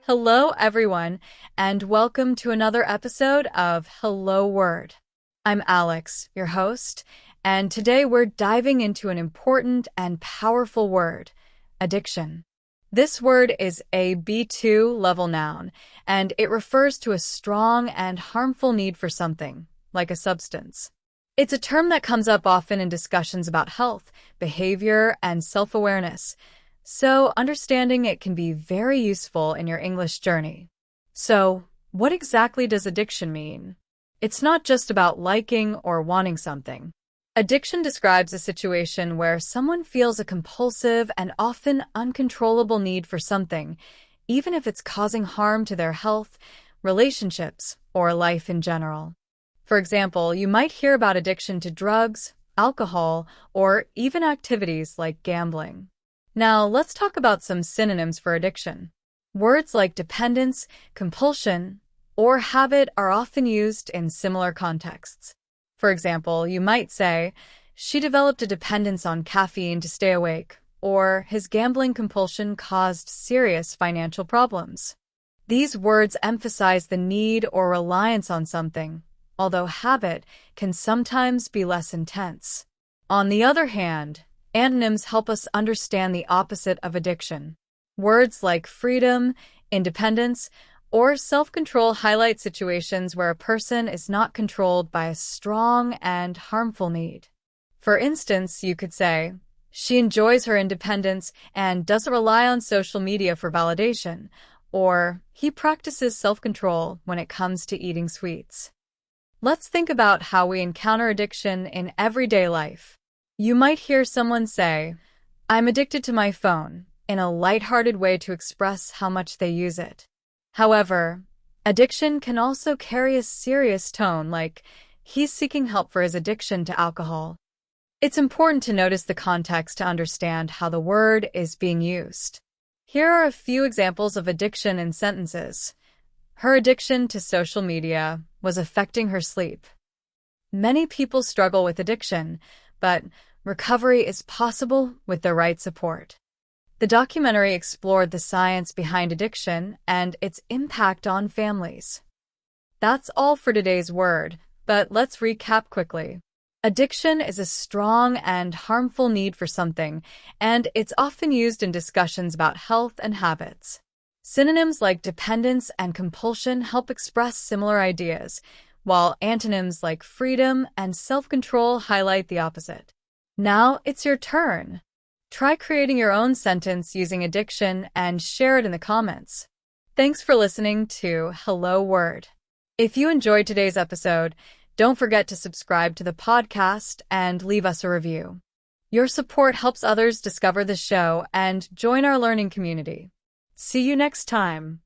Hello, everyone, and welcome to another episode of Hello Word. I'm Alex, your host, and today we're diving into an important and powerful word, addiction. This word is a B2 level noun, and it refers to a strong and harmful need for something, like a substance. It's a term that comes up often in discussions about health, behavior, and self-awareness, so understanding it can be very useful in your English journey. So, what exactly does addiction mean? It's not just about liking or wanting something. Addiction describes a situation where someone feels a compulsive and often uncontrollable need for something, even if it's causing harm to their health, relationships, or life in general. For example, you might hear about addiction to drugs, alcohol, or even activities like gambling. Now, let's talk about some synonyms for addiction. Words like dependence, compulsion, or habit are often used in similar contexts. For example, you might say, she developed a dependence on caffeine to stay awake, or his gambling compulsion caused serious financial problems. These words emphasize the need or reliance on something, although habit can sometimes be less intense. On the other hand, antonyms help us understand the opposite of addiction. Words like freedom, independence, or self-control highlight situations where a person is not controlled by a strong and harmful need. For instance, you could say, she enjoys her independence and doesn't rely on social media for validation, or he practices self-control when it comes to eating sweets. Let's think about how we encounter addiction in everyday life. You might hear someone say, I'm addicted to my phone, in a lighthearted way to express how much they use it. However, addiction can also carry a serious tone, like he's seeking help for his addiction to alcohol. It's important to notice the context to understand how the word is being used. Here are a few examples of addiction in sentences. Her addiction to social media was affecting her sleep. Many people struggle with addiction, but recovery is possible with the right support. The documentary explored the science behind addiction and its impact on families. That's all for today's word, but let's recap quickly. Addiction is a strong and harmful need for something, and it's often used in discussions about health and habits. Synonyms like dependence and compulsion help express similar ideas, while antonyms like freedom and self-control highlight the opposite. Now it's your turn. Try creating your own sentence using addiction and share it in the comments. Thanks for listening to Hello Word. If you enjoyed today's episode, don't forget to subscribe to the podcast and leave us a review. Your support helps others discover the show and join our learning community. See you next time.